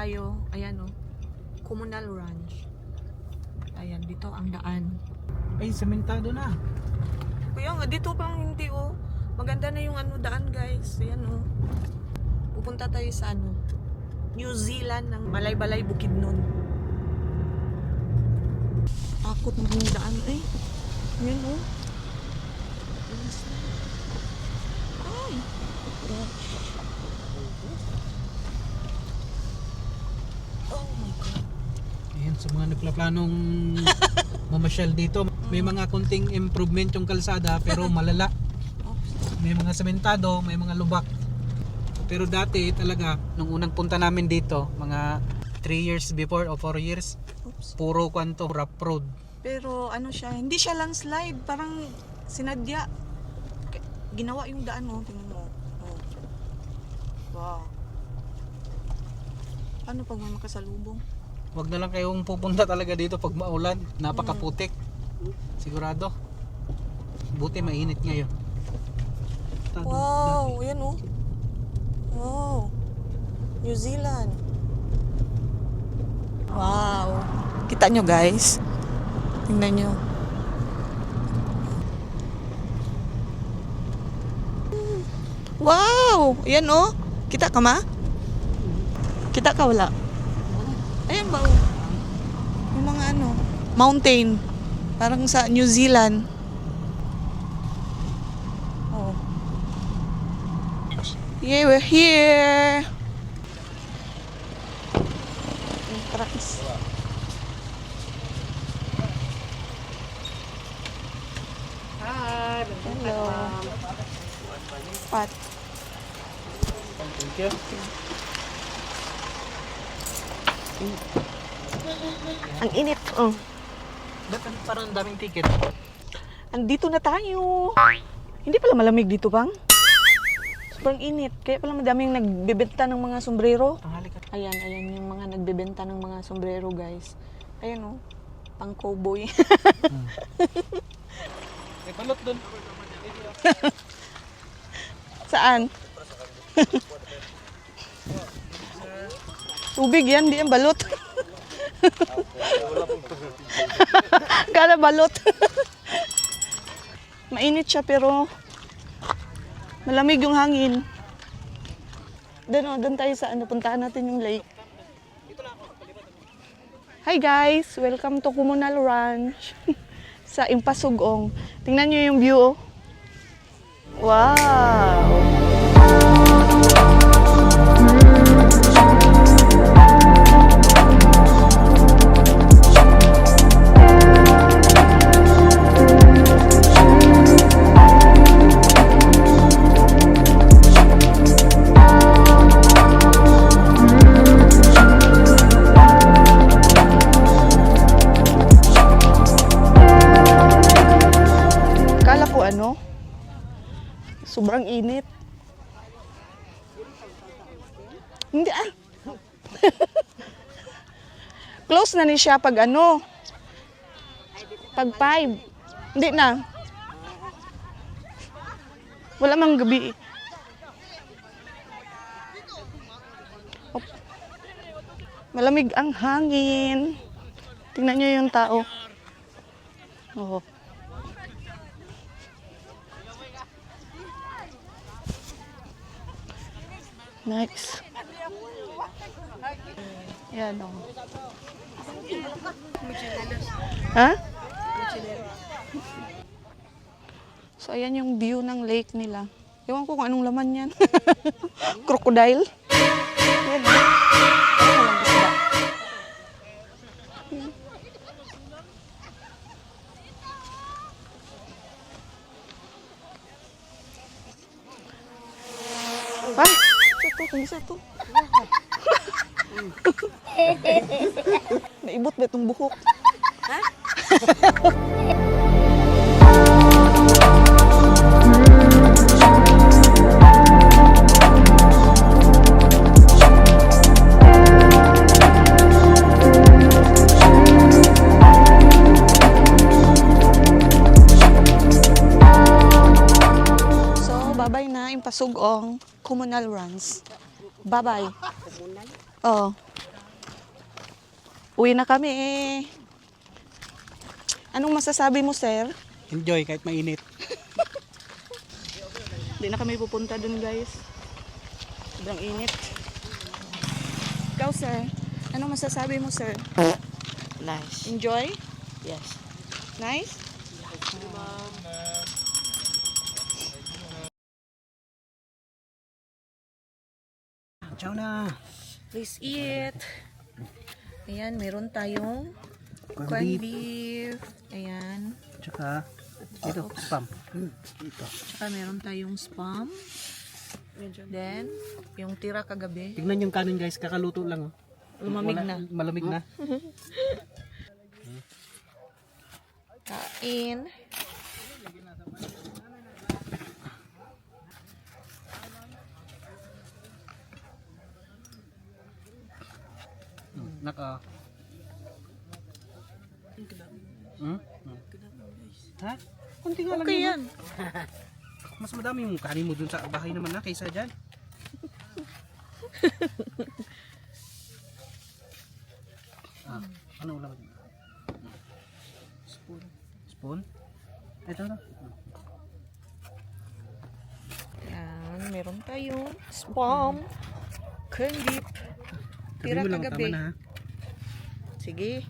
tayo. Ayan oh. Communal Ranch. Ayan, dito ang daan. Ay, sementado na. Kuya nga, dito pang hindi oh. Maganda na yung daan guys. Ayan oh. Pupunta tayo sa New Zealand ng Balay-Balay Bukidnon. Takot mo yung daan eh. Ayan oh. Ay. Oh my God. Ayan, sa mga nagplanong mamasyal dito, may mga konting improvement yung kalsada pero malala. May mga sementado, may mga lubak. Pero dati talaga, nung unang punta namin dito, mga 3 years before o 4 years, puro kwanto, rough road. Pero siya, hindi siya landslide. Parang sinadya. Ginawa yung daan mo. Tingnan mo. Oh. Wow. Ano pag may makasalubong? Huwag na lang kayong pupunta talaga dito pag maulan. Napakaputik. Sigurado. Buti mainit ngayon. Wow, yan oh. Wow. New Zealand. Wow. Kita nyo guys. Tingnan nyo. Wow! Yan oh. Kita ka ma? Kita ka wala? Ayan ba oh. Yung mga mountain. Parang sa New Zealand. Oh. Yeah, we're here. Entrance. Hi, Hello. Pat. thank you. Ang init. Oh. Ba't parang daming ticket? Andito na tayo. Hindi pala malamig dito, bang? Sobrang init. Kaya pala madaming nagbebenta ng mga sombrero. Tanghali ka. Ayan yung mga nagbebenta ng mga sombrero, guys. Ayan oh. Pang cowboy. May balot doon. Saan? Tubig yan, di yan balot. Kala balot. Mainit siya pero malamig yung hangin. Doon tayo sa puntahan natin yung lake. Hi guys! Welcome to Communal Ranch sa Impasugong. Tingnan nyo yung view oh. Wow! Sobrang init. Hindi Close na ni siya pag Pag 5. Hindi na. Wala mang gabi. Oh. Malamig ang hangin. Tingnan niyo yung tao. Oh. Next. Yan o. Ha? So, ayan yung view ng lake nila. Ewan ko kung anong laman yan. Crocodile. Yan o. Walang isda. Ay! Isa to. Naibot ba itong buhok? Ha? So, babay na yung Pasugong Communal Runs. Bye-bye. Oh. Uwi na kami eh. Anong masasabi mo, sir? Enjoy kahit mainit. Hindi na kami pupunta dun, guys. Sobrang init. Ikaw, sir? Anong masasabi mo, sir? Nice. Enjoy? Yes. Nice? Ciao na. Please eat. Ayan, meron tayong corned beef. Ayan. Tsaka, ito, spam. Tsaka meron tayong spam. Then, yung tira kagabi. Tignan yung kanin guys, kakaluto lang. Oh. Lumamig na. Malamig na. Kain. Naka. Ha? Kunti nga lang Okay yun. yan. Mas madami yung kanin mo dun sa bahay naman na kaysa dyan. Ano ulam? Spoon. Spoon? Ito na. Ayan, meron tayong spam. Corned beef. Tira Tabi mo lang, kagabi. tama na ha. Sige.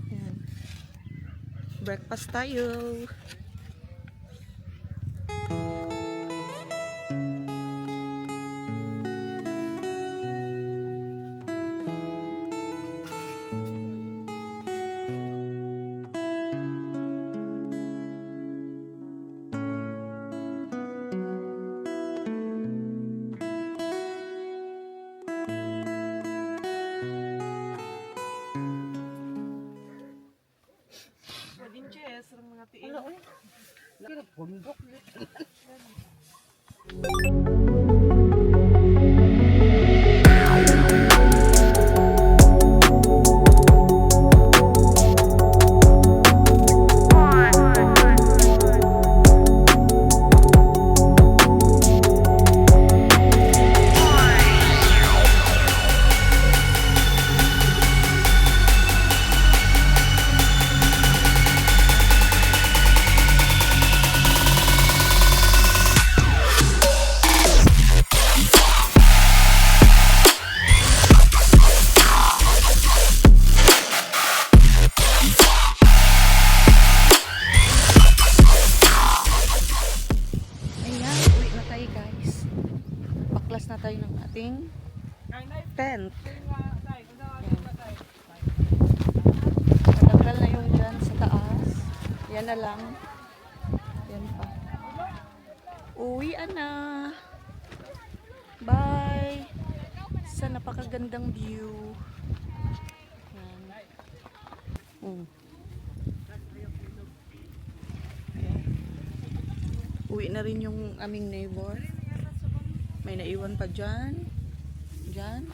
Ayan. Breakfast tayo. Ayan, uwi na tayo guys. Baklas na tayo ng ating tent. Nagdagdal na yung dyan sa taas. Yan na lang. Yan pa. Uwian na. Bye. Sa napakagandang view. Yan. Ayan. Uwi na rin yung aming neighbor. May naiwan pa dyan. Dyan.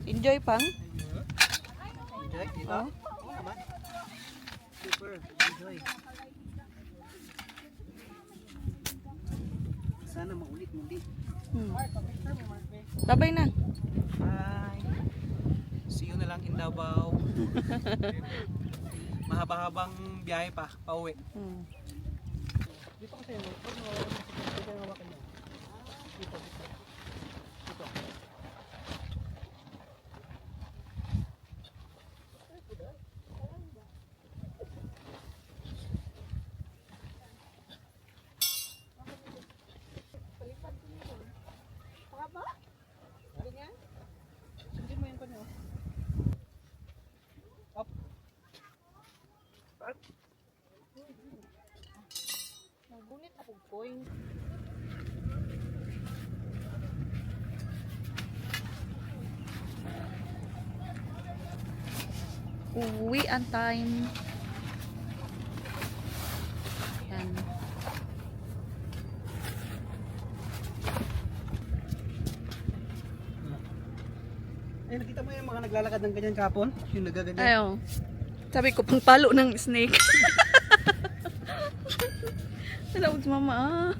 Enjoy pang? Enjoy, dito? Oh. Super, enjoy. Sana maulit-muli. Babay na. Bye. See you na lang in Davao. Mahaba-habang biyahe pa, pauwi. Dito kasi no, dito yung hawakan mo. Dito. Nagunit ako point. Uwi ang time. Yan. Eh, nakita mo yung mga naglalakad ng ganyan kapon? Yung nagaganyan? Ayaw. Sabi ko, pang palo ng snake. Salamat mama.